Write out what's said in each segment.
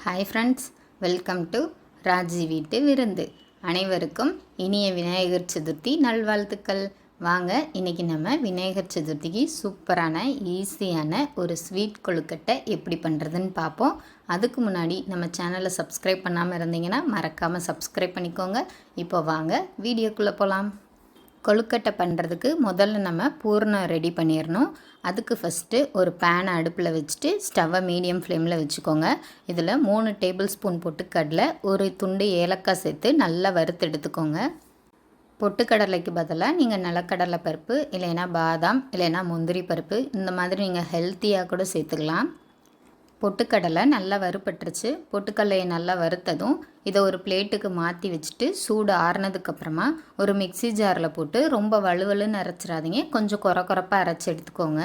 Hi friends, welcome to Raji வீட்டு விருந்து. அனைவருக்கும் இனிய விநாயகர் சதுர்த்தி நல்வாழ்த்துக்கள். வாங்க, இன்றைக்கி நம்ம விநாயகர் சதுர்த்திக்கு சூப்பரான ஈஸியான ஒரு ஸ்வீட் கொழுக்கட்டை எப்படி பண்ணுறதுன்னு பார்ப்போம். அதுக்கு முன்னாடி நம்ம சேனலை சப்ஸ்கிரைப் பண்ணாமல் இருந்தீங்கன்னா மறக்காமல் சப்ஸ்கிரைப் பண்ணிக்கோங்க. இப்போ வாங்க வீடியோக்குள்ளே போகலாம். கொழுக்கட்டை பண்ணுறதுக்கு முதல்ல நம்ம பூர்ணம் ரெடி பண்ணிடணும். அதுக்கு ஃபஸ்ட்டு ஒரு பேனை அடுப்பில் வச்சுட்டு ஸ்டவ்வை மீடியம் ஃப்ளேமில் வச்சுக்கோங்க. இதில் 3 டேபிள் ஸ்பூன் பொட்டுக்கடலை, ஒரு துண்டு ஏலக்காய் சேர்த்து நல்லா வறுத்து எடுத்துக்கோங்க. பொட்டுக்கடலைக்கு பதிலாக நீங்கள் நிலக்கடலை பருப்பு, இல்லைன்னா பாதாம், இல்லைன்னா முந்திரி பருப்பு, இந்த மாதிரி நீங்கள் ஹெல்த்தியாக கூட சேர்த்துக்கலாம். பொட்டுக்கடலை நல்லா வறுபட்டுருச்சு. பொட்டுக்கடலையை நல்லா வறுத்ததும் இதை ஒரு பிளேட்டுக்கு மாற்றி வச்சுட்டு சூடு ஆறுனதுக்கப்புறமா ஒரு மிக்சி ஜாரில் போட்டு ரொம்ப வலுவலுன்னு அரைச்சிடாதீங்க, கொஞ்சம் குறப்பாக அரைச்சி எடுத்துக்கோங்க.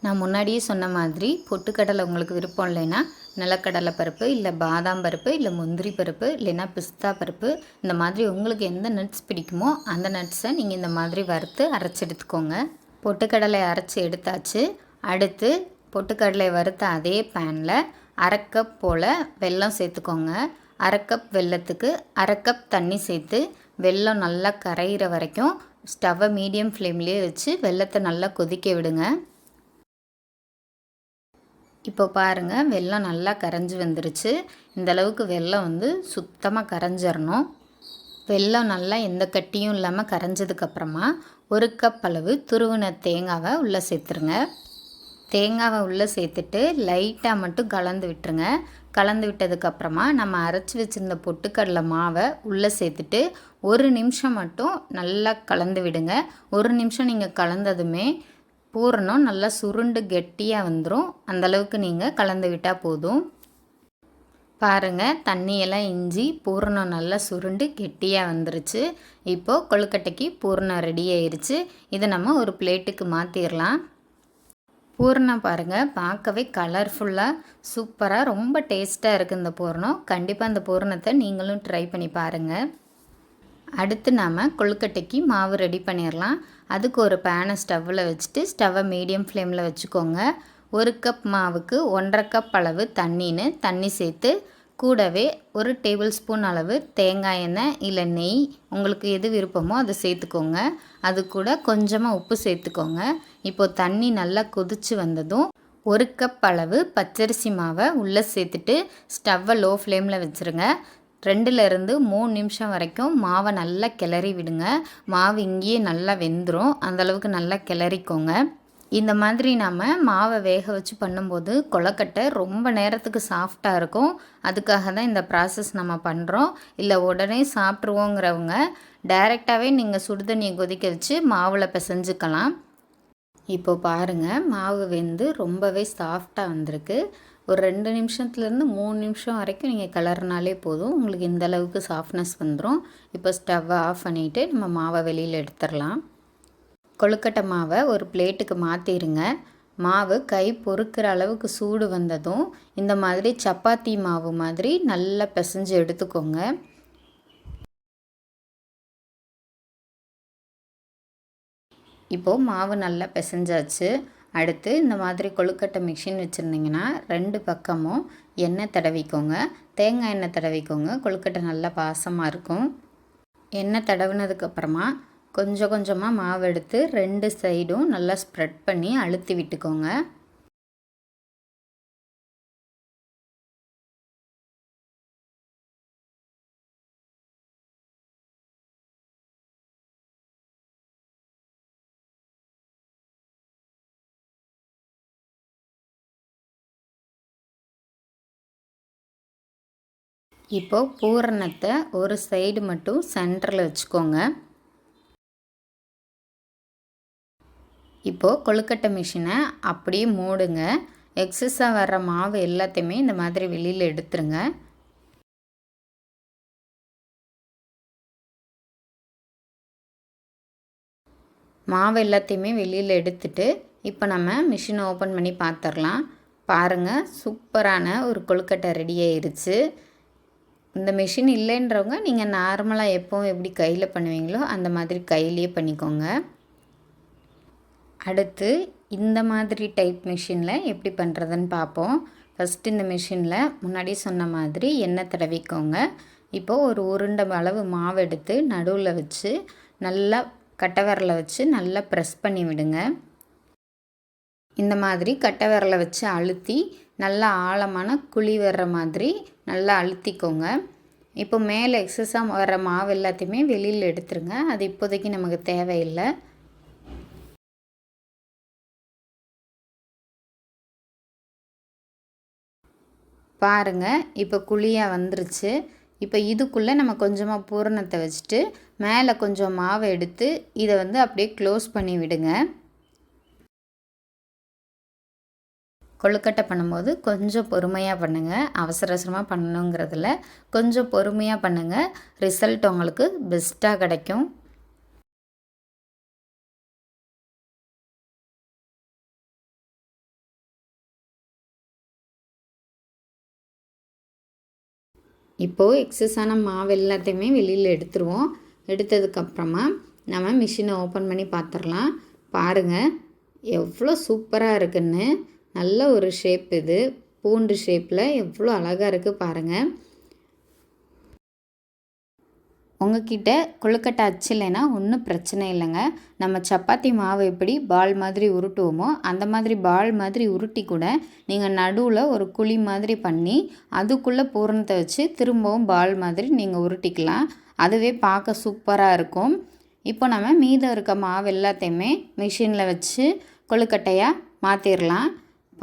நான் முன்னாடியே சொன்ன மாதிரி பொட்டுக்கடலை உங்களுக்கு விருப்பம் இல்லைன்னா நிலக்கடலை பருப்பு, இல்லை பாதாம் பருப்பு, இல்லை முந்திரி பருப்பு, இல்லைன்னா பிஸ்தா பருப்பு, இந்த மாதிரி உங்களுக்கு எந்த நட்ஸ் பிடிக்குமோ அந்த நட்ஸை நீங்கள் இந்த மாதிரி வறுத்து அரைச்சி எடுத்துக்கோங்க. பொட்டுக்கடலை அரைச்சி எடுத்தாச்சு. அடுத்து பொட்டுக்கடலை வறுத்த அதே பேனில் 1/2 கப் போல் வெல்லம் சேர்த்துக்கோங்க. 1/2 கப் வெல்லத்துக்கு 1/2 கப் தண்ணி சேர்த்து வெல்லம் நல்லா கரையிற வரைக்கும் ஸ்டவ்வை மீடியம் ஃப்ளேம்லேயே வச்சு வெல்லத்தை நல்லா கொதிக்க விடுங்க. இப்போ பாருங்கள், வெல்லம் நல்லா கரைஞ்சி வந்துருச்சு. இந்தளவுக்கு வெல்லம் சுத்தமாக கரைஞ்சிடணும். வெல்லம் நல்லா எந்த கட்டியும் இல்லாமல் கரைஞ்சதுக்கப்புறமா 1 கப் அளவு துருவின தேங்காவை உள்ளே சேர்த்துருங்க. தேங்காவை உள்ளே சேர்த்துட்டு லைட்டாக மட்டும் கலந்து விட்டுருங்க. கலந்து விட்டதுக்கப்புறமா நம்ம அரைச்சி வச்சுருந்த பொட்டுக்கடலை மாவை உள்ளே சேர்த்துட்டு 1 நிமிஷம் மட்டும் நல்லா கலந்து விடுங்க. 1 நிமிஷம் நீங்கள் கலந்ததுமே பூரணம் நல்லா சுருண்டு கெட்டியாக வந்துடும். அந்தளவுக்கு நீங்கள் கலந்து விட்டால் போதும். பாருங்கள், தண்ணியெல்லாம் இஞ்சி பூரணம் நல்லா சுருண்டு கெட்டியாக வந்துருச்சு. இப்போது கொழுக்கட்டைக்கு பூரணம் ரெடி ஆயிடுச்சு. இதை நம்ம ஒரு பிளேட்டுக்கு மாற்றிடலாம். பூரணம் பாருங்கள், பார்க்கவே கலர்ஃபுல்லாக சூப்பராக ரொம்ப டேஸ்ட்டாக இருக்குது இந்த பூரணம். கண்டிப்பாக இந்த பூரணத்தை நீங்களும் ட்ரை பண்ணி பாருங்கள். அடுத்து நாம் கொழுக்கட்டைக்கு மாவு ரெடி பண்ணிடலாம். அதுக்கு ஒரு பேனை ஸ்டவ்வில் வச்சுட்டு ஸ்டவ்வை மீடியம் ஃப்ளேமில் வச்சுக்கோங்க. 1 கப் மாவுக்கு 1/2 கப் அளவு தண்ணி சேர்த்து கூடவே 1 டேபிள் ஸ்பூன் அளவு தேங்காய் எண்ணெய் இல்லை நெய், உங்களுக்கு எது விருப்பமோ அதை சேர்த்துக்கோங்க. அது கூட கொஞ்சமாக உப்பு சேர்த்துக்கோங்க. இப்போது தண்ணி நல்லா கொதித்து வந்ததும் 1 கப் அளவு பச்சரிசி மாவை உள்ளே சேர்த்துட்டு ஸ்டவ்வை லோ ஃப்ளேமில் வச்சுருங்க. 2லேருந்து 3 நிமிஷம் வரைக்கும் மாவை நல்லா கிளறி விடுங்க. மாவு இங்கேயே நல்லா வெந்துடும், அந்தளவுக்கு நல்லா கிளறிக்கோங்க. இந்த மாதிரி நம்ம மாவை வேக வச்சு பண்ணும்போது கொழுக்கட்டை ரொம்ப நேரத்துக்கு சாஃப்டாக இருக்கும். அதுக்காக தான் இந்த ப்ராசஸ் நம்ம பண்ணுறோம். இல்லை உடனே சாப்பிட்ருவோங்கிறவங்க டைரெக்டாகவே நீங்கள் சுடுதண்ணியை கொதிக்க வச்சு மாவில் பிசைஞ்சுக்கலாம். இப்போது பாருங்கள், மாவு வெந்து ரொம்பவே சாஃப்டாக வந்திருக்கு. ஒரு 2 நிமிஷத்துலேருந்து 3 நிமிஷம் வரைக்கும் நீங்கள் கிளறினாலே போதும், உங்களுக்கு இந்தளவுக்கு சாஃப்ட்னஸ் வந்துடும். இப்போ ஸ்டவ்வை ஆஃப் பண்ணிவிட்டு நம்ம மாவை வெளியில் எடுத்துடலாம். கொழுக்கட்டை மாவை ஒரு பிளேட்டுக்கு மாற்றிடுங்க. மாவு கை பொறுக்கிற அளவுக்கு சூடு வந்ததும் இந்த மாதிரி சப்பாத்தி மாவு மாதிரி நல்லா பிசைஞ்சு எடுத்துக்கோங்க. இப்போது மாவு நல்லா பிசைஞ்சாச்சு. அடுத்து இந்த மாதிரி கொழுக்கட்டை மிஷின் வச்சுருந்தீங்கன்னா 2 பக்கமும் எண்ணெய் தடவிக்கோங்க. தேங்காய் எண்ணெய் தடவிக்கோங்க, கொழுக்கட்டை நல்லா பாசமாக இருக்கும். எண்ணெய் தடவினதுக்கப்புறமா கொஞ்சம் கொஞ்சமாக மாவு எடுத்து 2 சைடும் நல்லா ஸ்ப்ரெட் பண்ணி அழுத்தி விட்டுக்கோங்க. இப்போது பூரணத்தை ஒரு சைடு மட்டும் சென்டரில் வச்சுக்கோங்க. இப்போது கொழுக்கட்டை மிஷினை அப்படியே மூடுங்க. எக்ஸஸாக வர்ற மாவு எல்லாத்தையுமே இந்த மாதிரி வெளியில் எடுத்துருங்க. மாவு எல்லாத்தையுமே வெளியில் எடுத்துட்டு இப்போ நம்ம மிஷினை ஓப்பன் பண்ணி பார்த்துடலாம். பாருங்கள், சூப்பரான ஒரு கொழுக்கட்டை ரெடி ஆயிருச்சு. இந்த மிஷின் இல்லைன்றவங்க நீங்கள் நார்மலாக எப்போவும் எப்படி கையில் பண்ணுவீங்களோ அந்த மாதிரி கையிலேயே பண்ணிக்கோங்க. அடுத்து இந்த மாதிரி டைப் மிஷினில் எப்படி பண்ணுறதுன்னு பார்ப்போம். ஃபஸ்ட்டு இந்த மிஷினில் முன்னாடி சொன்ன மாதிரி எண்ணெய் தடவிக்கோங்க. இப்போது ஒரு உருண்டை அளவு மாவு எடுத்து நடுவில் வச்சு நல்லா கட்டை விரலை வச்சு நல்லா ப்ரெஸ் பண்ணி விடுங்க. இந்த மாதிரி கட்டை விரலை வச்சு அழுத்தி நல்லா ஆழமான குழி வர்ற மாதிரி நல்லா அழுத்திக்கோங்க. இப்போ மேலே எக்ஸஸாக வர மாவு எல்லாத்தையுமே வெளியில் எடுத்துருங்க. அது இப்போதைக்கு நமக்கு தேவையில்லை. பாருங்கள், இப்போ குழியாக வந்துருச்சு. இப்போ இதுக்குள்ளே நம்ம கொஞ்சமாக பூரணத்தை வச்சுட்டு மேலே கொஞ்சம் மாவை எடுத்து இதை அப்படியே க்ளோஸ் பண்ணி விடுங்க. கொழுக்கட்டை பண்ணும்போது கொஞ்சம் பொறுமையாக பண்ணுங்கள். அவசர அவசரமாக பண்ணணுங்கிறதுல கொஞ்சம் பொறுமையாக பண்ணுங்கள். ரிசல்ட் உங்களுக்கு பெஸ்ட்டாக கிடைக்கும். இப்போது எக்ஸஸான மாவு எல்லாத்தையுமே வெளியில் எடுத்துருவோம். எடுத்ததுக்கப்புறமா நம்ம மிஷினை ஓப்பன் பண்ணி பார்த்துடலாம். பாருங்கள் எவ்வளோ சூப்பராக இருக்குன்னு. நல்ல ஒரு ஷேப் இது. பூண்டு ஷேப்பில் எவ்வளோ அழகாக இருக்குது பாருங்கள். உங்ககிட்ட கொழுக்கட்டை அச்சு இல்லைன்னா ஒன்றும் பிரச்சனை இல்லைங்க. நம்ம சப்பாத்தி மாவு எப்படி பால் மாதிரி உருட்டுவோமோ அந்த மாதிரி பால் மாதிரி உருட்டி கூட நீங்கள் நடுவில் ஒரு குழி மாதிரி பண்ணி அதுக்குள்ளே பூரணத்தை வச்சு திரும்பவும் பால் மாதிரி நீங்கள் உருட்டிக்கலாம். அதுவே பார்க்க சூப்பராக இருக்கும். இப்போ நம்ம மீதம் இருக்க மாவு எல்லாத்தையுமே மிஷினில் வச்சு கொழுக்கட்டையாக மாற்றிடலாம்.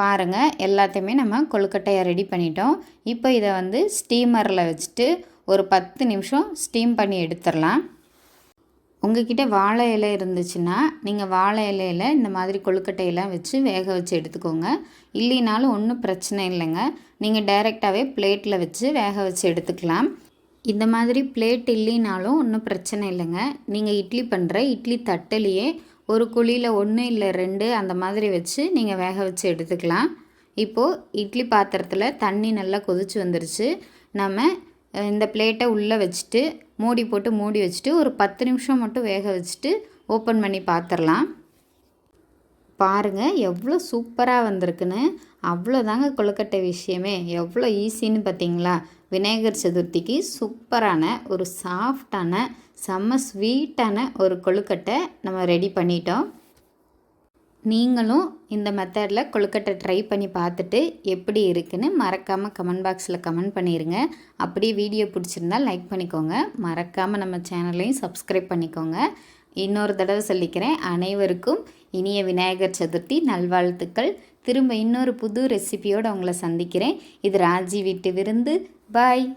பாருங்கள், எல்லாத்தையுமே நம்ம கொழுக்கட்டையாக ரெடி பண்ணிட்டோம். இப்போ இதை ஸ்டீமரில் வச்சுட்டு ஒரு 10 நிமிஷம் ஸ்டீம் பண்ணி எடுத்துடலாம். உங்கள்கிட்ட வாழை இலை இருந்துச்சுன்னா நீங்கள் வாழை இலையில் இந்த மாதிரி கொழுக்கட்டையெல்லாம் வச்சு வேக வச்சு எடுத்துக்கோங்க. இல்லைனாலும் ஒன்றும் பிரச்சனை இல்லைங்க. நீங்கள் டைரெக்டாகவே பிளேட்டில் வச்சு வேக வச்சு எடுத்துக்கலாம். இந்த மாதிரி பிளேட் இல்லைனாலும் ஒன்றும் பிரச்சனை இல்லைங்க. நீங்கள் இட்லி பண்ணுற இட்லி தட்டிலேயே ஒரு குழியில் 1 இல்லை 2 அந்த மாதிரி வச்சு நீங்கள் வேக வச்சு எடுத்துக்கலாம். இப்போது இட்லி பாத்திரத்தில் தண்ணி நல்லா கொதிச்சு வந்துருச்சு. நம்ம இந்த பிளேட்டை உள்ளே வச்சுட்டு மூடி வச்சுட்டு ஒரு 10 நிமிஷம் மட்டும் வேக வச்சுட்டு ஓப்பன் பண்ணி பார்த்துடலாம். பாருங்கள் எவ்வளோ சூப்பராக வந்திருக்குன்னு. அவ்வளோதாங்க கொழுக்கட்டை விஷயமே. எவ்வளோ ஈஸின்னு பார்த்தீங்களா? விநாயகர் சதுர்த்திக்கு சூப்பரான ஒரு சாஃப்டான செம்ம ஸ்வீட்டான ஒரு கொழுக்கட்டை நம்ம ரெடி பண்ணிட்டோம். நீங்களும் இந்த மெத்தடில் கொழுக்கட்டை ட்ரை பண்ணி பார்த்துட்டு எப்படி இருக்குன்னு மறக்காமல் கமெண்ட் பாக்ஸில் கமெண்ட் பண்ணிடுங்க. அப்படியே வீடியோ பிடிச்சிருந்தால் லைக் பண்ணிக்கோங்க. மறக்காமல் நம்ம சேனலையும் சப்ஸ்கிரைப் பண்ணிக்கோங்க. இன்னொரு தடவை சொல்லிக்கிறேன், அனைவருக்கும் இனிய விநாயகர் சதுர்த்தி நல்வாழ்த்துக்கள். திரும்ப இன்னொரு புது ரெசிபியோடு உங்களை சந்திக்கிறேன். இது ராஜி வீட்டு விருந்து. பாய்.